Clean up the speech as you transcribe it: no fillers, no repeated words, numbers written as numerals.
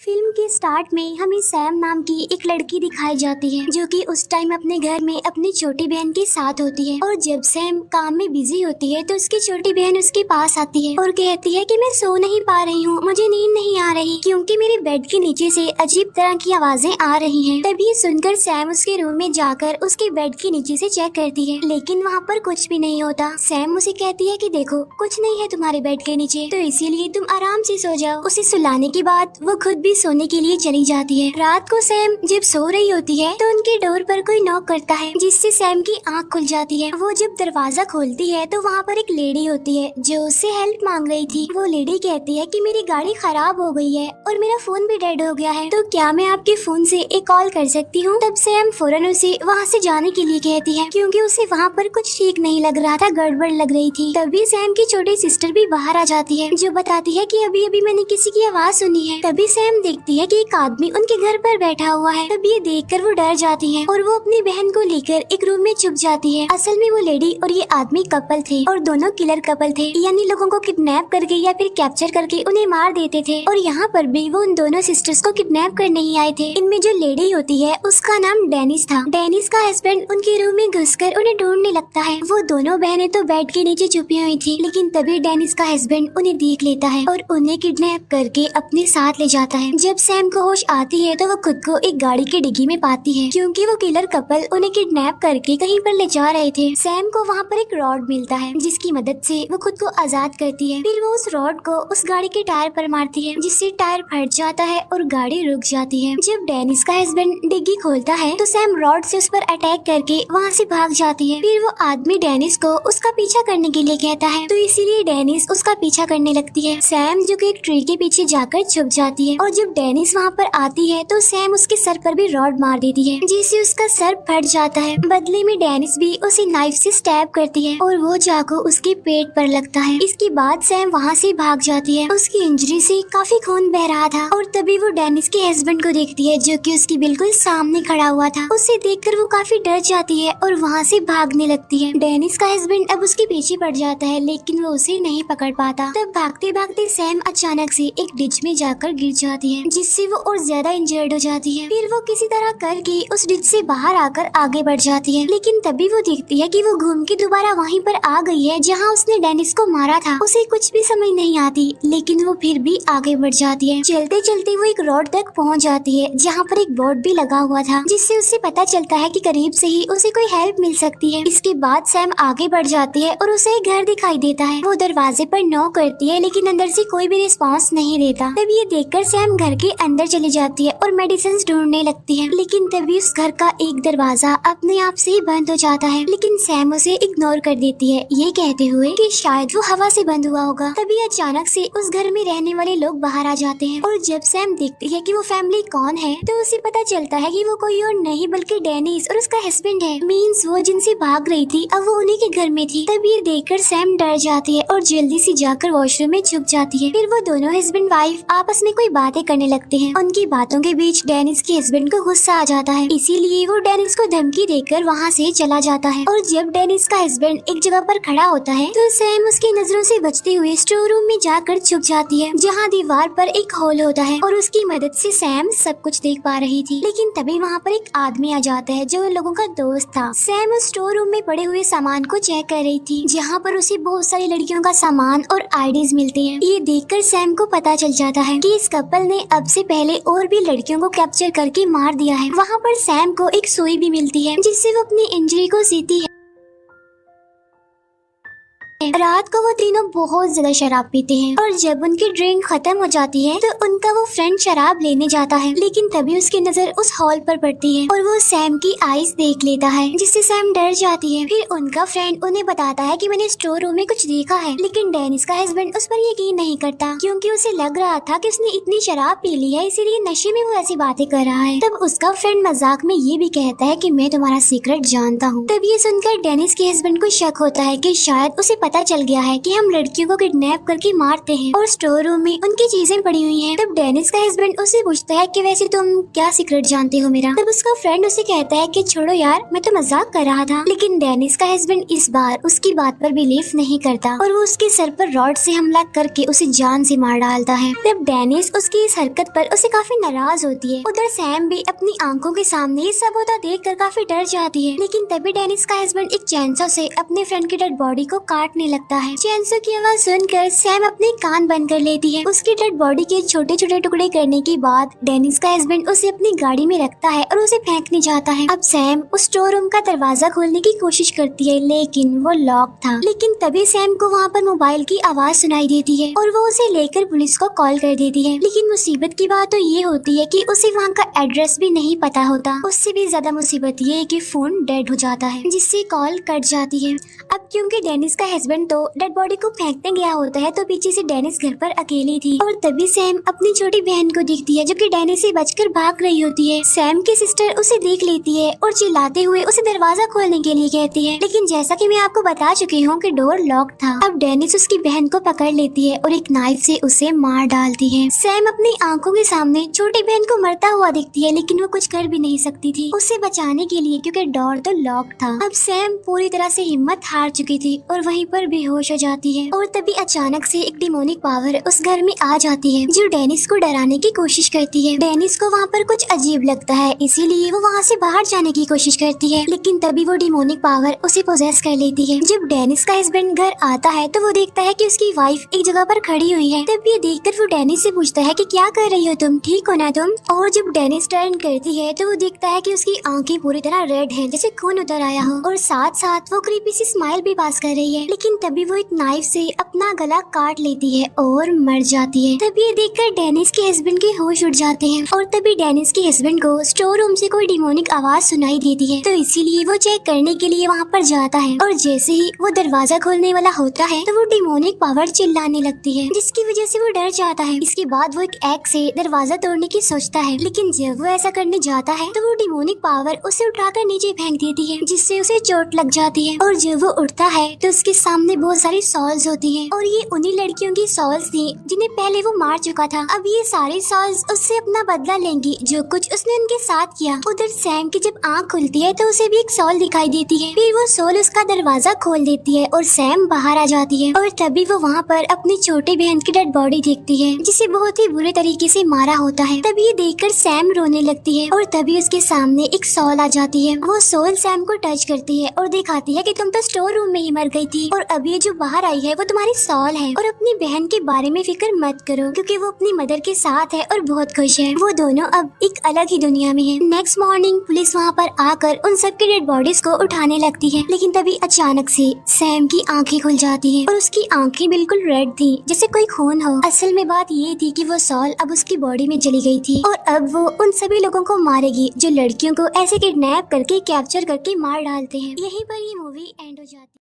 Film के start में हमें सैम नाम की एक लड़की दिखाई जाती है जो कि उस टाइम अपने घर में अपनी छोटी बहन के साथ होती है। और जब सैम काम में बिजी होती है तो उसकी छोटी बहन उसके पास आती है और कहती है कि मैं सो नहीं पा रही हूँ, मुझे नींद नहीं आ रही क्योंकि मेरे बेड के नीचे से अजीब तरह की आवाजें आ रही हैं। तभी ये सुनकर सैम उसके रूम में जाकर उसके बेड के नीचे से चेक करती है, लेकिन वहाँ पर कुछ भी नहीं होता। सैम उसे कहती है कि देखो कुछ नहीं है तुम्हारे बेड के नीचे, तो इसीलिए तुम आराम से सो जाओ। उसे सुलाने के बाद वो खुद भी सोने के लिए चली जाती है। रात को सैम जब सो रही होती है तो उनके डोर पर कोई नॉक करता है, जिससे सैम की आंख खुल जाती है। वो जब दरवाजा खोलती है तो वहाँ पर एक लेडी होती है जो उससे हेल्प मांग रही थी। वो लेडी कहती है कि मेरी गाड़ी खराब हो गई है और मेरा फोन भी डेड हो गया है, तो क्या मैं आपके फोन से एक कॉल कर सकती हूँ। तब सैम फौरन उसे वहाँ से जाने के लिए कहती है क्योंकि उसे वहाँ पर कुछ ठीक नहीं लग रहा था, गड़बड़ लग रही थी। तभी सैम की छोटी सिस्टर भी बाहर आ जाती है जो बताती है कि अभी अभी मैंने किसी की आवाज सुनी है। तभी सैम देखती है कि एक आदमी उनके घर पर बैठा हुआ है। तब ये देखकर वो डर जाती है और वो अपनी बहन को लेकर एक रूम में छुप जाती है। असल में वो लेडी और ये आदमी कपल थे और दोनों किलर कपल थे, यानी लोगों को किडनैप करके या फिर कैप्चर करके उन्हें मार देते थे। और यहाँ पर भी वो उन दोनों सिस्टर्स को किडनैप करने ही आए थे। इनमें जो लेडी होती है उसका नाम डेनिस था। डेनिस का हस्बैंड उनके रूम में घुसकर उन्हें ढूंढने लगता है। वो दोनों बहनें तो बेड के नीचे छुपी हुई थी, लेकिन तभी डेनिस का हस्बैंड उन्हें देख लेता है और उन्हें किडनैप करके अपने साथ ले जाता है। जब सैम को होश आती है तो वो खुद को एक गाड़ी की डिग्गी में पाती है क्योंकि वो किलर कपल उन्हें किडनैप करके कहीं पर ले जा रहे थे। सैम को वहाँ पर एक रॉड मिलता है जिसकी मदद से वो खुद को आजाद करती है। फिर वो उस रॉड को उस गाड़ी के टायर पर मारती है जिससे टायर फट जाता है और गाड़ी रुक जाती है। जब डेनिस का हस्बैंड डिग्गी खोलता है तो सैम रॉड से उस पर अटैक करके वहाँ से भाग जाती है। फिर वो आदमी डेनिस को उसका पीछा करने के लिए कहता है, तो इसीलिए डेनिस उसका पीछा करने लगती है। सैम जो कि एक ट्री के पीछे जाकर छुप जाती है और जब डेनिस वहाँ पर आती है तो सैम उसके सर पर भी रॉड मार देती है जिससे उसका सर फट जाता है। बदले में डेनिस भी उसे नाइफ से स्टैब करती है और वो चाकू उसके पेट पर लगता है। इसके बाद सैम वहाँ से भाग जाती है। उसकी इंजरी से काफी खून बह रहा था और तभी वो डेनिस के हस्बैंड को देखती है जो कि उसके बिल्कुल सामने खड़ा हुआ था। उसे देखकर वो काफी डर जाती है और वहाँ से भागने लगती है। डेनिस का हस्बैंड अब उसके पीछे पड़ जाता है, लेकिन वो उसे नहीं पकड़ पाता। तब भागते भागते सैम अचानक से एक डिच में जाकर गिर जाती है जिससे वो और ज्यादा इंजर्ड हो जाती है। फिर वो किसी तरह करके उस डिच से बाहर आकर आगे बढ़ जाती है, लेकिन तभी वो देखती है कि वो घूम के दोबारा वहीं पर आ गई है जहाँ उसने डेनिस को मारा था। उसे कुछ भी समझ नहीं आती, लेकिन वो फिर भी आगे बढ़ जाती है। चलते चलते वो एक रोड तक पहुँच जाती है जहाँ पर एक बोर्ड भी लगा हुआ था जिससे उसे पता चलता है कि करीब से ही उसे कोई हेल्प मिल सकती है। इसके बाद सैम आगे बढ़ जाती है और उसे एक घर दिखाई देता है। वो दरवाजे पर नॉक करती है लेकिन अंदर से कोई भी रिस्पॉन्स नहीं देता। तब ये देखकर सैम घर के अंदर चली जाती है और मेडिसिन ढूंढने लगती है, लेकिन तभी उस घर का एक दरवाजा अपने आप से ही बंद हो जाता है। लेकिन सैम उसे इग्नोर कर देती है ये कहते हुए कि शायद वो हवा से बंद हुआ होगा। तभी अचानक से उस घर में रहने वाले लोग बाहर आ जाते हैं और जब सैम देखती है कि वो फैमिली कौन है तो उसे पता चलता है कि वो कोई और नहीं बल्कि डेनिस और उसका हस्बैंड है। मीन्स वो जिनसे भाग रही थी अब वो उन्हीं के घर में थी। तब ये देखकर सैम डर जाती है और जल्दी से जाकर वॉशरूम में छुप जाती है। फिर वो दोनों हस्बैंड वाइफ आपस में कोई बातें करने लगते हैं। उनकी बातों के बीच डेनिस के हस्बैंड को गुस्सा आ जाता है, इसीलिए वो डेनिस को धमकी देकर वहाँ से चला जाता है। और जब डेनिस का हस्बैंड एक जगह पर खड़ा होता है तो सैम उसकी नजरों से बचते हुए स्टोर रूम में जाकर छुप जाती है जहाँ दीवार पर एक होल होता है और उसकी मदद से सैम सब कुछ देख पा रही थी। लेकिन तभी वहाँ पर एक आदमी आ जाता है जो उन लोगों का दोस्त था। सैम उस स्टोर रूम में पड़े हुए सामान को चेक कर रही थी जहाँ पर उसे बहुत सारी लड़कियों का सामान और आईडीज मिलती हैं। ये देखकर सैम को पता चल जाता है कि इस कपल ने अब से पहले और भी लड़कियों को कैप्चर करके मार दिया है। वहाँ पर सैम को एक सुई भी मिलती है जिससे वो अपनी इंजरी को सीती है। रात को वो तीनों बहुत ज्यादा शराब पीते हैं और जब उनकी ड्रिंक खत्म हो जाती है तो उनका वो फ्रेंड शराब लेने जाता है, लेकिन तभी उसकी नजर उस हॉल पर पड़ती है और वो सैम की आईज देख लेता है जिससे सैम डर जाती है। फिर उनका फ्रेंड उन्हें बताता है कि मैंने स्टोर रूम में कुछ देखा है, लेकिन डेनिस का हस्बैंड उस पर यकीन नहीं करता क्योंकि उसे लग रहा था कि उसने इतनी शराब पी ली है इसीलिए नशे में वो ऐसी बातें कर रहा है। तब उसका फ्रेंड मजाक में ये भी कहता है कि मैं तुम्हारा सीक्रेट जानता हूँ। तब ये सुनकर डेनिस के हस्बैंड को शक होता है कि शायद उसे पता चल गया है कि हम लड़कियों को किडनैप करके मारते हैं और स्टोर रूम में उनकी चीजें पड़ी हुई हैं। तब डेनिस का हस्बैंड उसे पूछता है कि वैसे तुम क्या सीक्रेट जानते हो मेरा। तब उसका फ्रेंड उसे कहता है कि छोड़ो यार, मैं तो मजाक कर रहा था। लेकिन डेनिस का हस्बैंड इस बार उसकी बात पर बिलीव नहीं करता और वो उसके सर पर रॉड से हमला करके उसे जान से मार डालता है। तब डेनिस उसकी इस हरकत पर उसे काफी नाराज होती है। उधर सैम भी अपनी आंखों के सामने ये सब होता देखकर काफी डर जाती है। लेकिन तभी डेनिस का हस्बैंड एक चैनसो से अपने फ्रेंड की डेड बॉडी को काटने लगता है। चैनसो की आवाज सुनकर सैम अपने कान बंद कर लेती है। उसकी डेड बॉडी के छोटे छोटे टुकड़े करने के बाद डेनिस का हस्बैंड उसे अपनी गाड़ी में रखता है और उसे फेंकने जाता है। अब सैम उस स्टोर रूम का दरवाजा खोलने की कोशिश करती है लेकिन वो लॉक था। लेकिन तभी सैम को वहाँ पर मोबाइल की आवाज सुनाई देती है और वो उसे लेकर पुलिस को कॉल कर देती है। लेकिन मुसीबत की बात तो ये होती है कि उसे वहाँ का एड्रेस भी नहीं पता होता। उससे भी ज्यादा मुसीबत ये है कि फोन डेड हो जाता है जिससे कॉल कट जाती है। अब क्योंकि डेनिस का हस्बैंड तो डेड बॉडी को फेंकने गया होता है तो पीछे से डेनिस घर पर अकेली थी और तभी सैम अपनी छोटी बहन को देखती है जो कि डेनिस से बचकर भाग रही होती है। सैम की सिस्टर उसे देख लेती है और चिल्लाते हुए उसे दरवाजा खोलने के लिए कहती है। लेकिन जैसा कि मैं आपको बता चुकी हूँ कि डोर लॉक था। अब डेनिस उसकी बहन को पकड़ लेती है और एक नाइफ से उसे मार डालती है। सैम अपनी आंखों के सामने छोटी बहन को मरता हुआ दिखती है लेकिन वो कुछ कर भी नहीं सकती थी उसे बचाने के लिए क्योंकि डोर तो लॉक था। अब सैम पूरी तरह से हिम्मत हार चुकी थी और वहीं पर बेहोश हो जाती है और तभी अचानक से एक डिमोनिक पावर उस घर में आ जाती है जो डेनिस को डराने की कोशिश करती है। डेनिस को वहाँ पर कुछ अजीब लगता है इसीलिए वो वहाँ से बाहर जाने की कोशिश करती है। लेकिन तभी वो डिमोनिक पावर उसे पोजेस कर लेती है। जब डेनिस का हस्बैंड घर आता है तो वो देखता है कि उसकी वाइफ एक जगह पर खड़ी हुई है। तब ये देखकर वो डेनिस से पूछता है कि क्या कर रही हो तुम, ठीक हो ना तुम। और जब डेनिस टर्न करती है तो वो देखता है कि उसकी आंखें पूरी तरह रेड हैं जैसे खून उतर आया हो और साथ साथ वो क्रीपी सी स्माइल भी पास कर रही है। लेकिन तभी वो एक नाइफ से अपना गला काट लेती है और मर जाती है। तभी ये देखकर डेनिस के हस्बैंड के होश उड़ जाते हैं और तभी डेनिस के हस्बैंड को स्टोर रूम से कोई डिमोनिक आवाज सुनाई देती है तो इसीलिए वो चेक करने के लिए वहाँ पर जाता है और जैसे ही वो दरवाजा खोलने वाला होता है तो वो डिमोनिक पावर चिल्लाने लगती है जिसकी वजह से वो डर जाता है। इसके बाद वो एक एक्स से दरवाजा तोड़ने की सोचता है लेकिन जब वो ऐसा करने जाता है तो वो डिमोनिक पावर उसे उठाकर नीचे फेंक देती है जिससे उसे चोट लग जाती है और जब वो उठता है तो उसके सामने बहुत सारी सॉल्स होती है और ये उन्हीं लड़कियों की सॉल्स थी जिन्हें पहले वो मार चुका था। अब ये सारी सॉल्स उससे अपना बदला लेंगी जो कुछ उसने उनके साथ किया। उधर सैम की जब आँख खुलती है तो उसे भी एक सॉल दिखाई देती है। फिर वो सोल उसका दरवाजा खोल देती है और सैम बाहर आ जाती है और तभी वो वहाँ पर अपनी छोटी बहन की डेड बॉडी देखती है जिसे बहुत ही बुरे तरीके से मारा होता है। तभी ये देखकर सैम रोने लगती है और तभी उसके सामने एक सॉल आ जाती है। वो सोल सैम को टच करती है और दिखाती है कि तुम तो स्टोर रूम में ही मर गई थी और अब ये जो बाहर आई है वो तुम्हारी सॉल है और अपनी बहन के बारे में फिक्र मत करो क्योंकि वो अपनी मदर के साथ है और बहुत खुश है। वो दोनों अब एक अलग ही दुनिया में है। नेक्स्ट मॉर्निंग पुलिस वहाँ पर आकर उन सबकी डेड बॉडीज को उठाने लगती है लेकिन तभी अचानक से सैम की आंखें खुल जाती है और उसकी आंखें बिल्कुल रेड थी जैसे कोई खून हो। असल में बात ये थी कि वो सॉल अब उसकी बॉडी में चली गई थी और अब वो उन सभी लोगों को मारेगी जो लड़कियों को ऐसे किडनैप करके कैप्चर करके मार डालते हैं। यहीं पर ये मूवी एंड हो जाती है।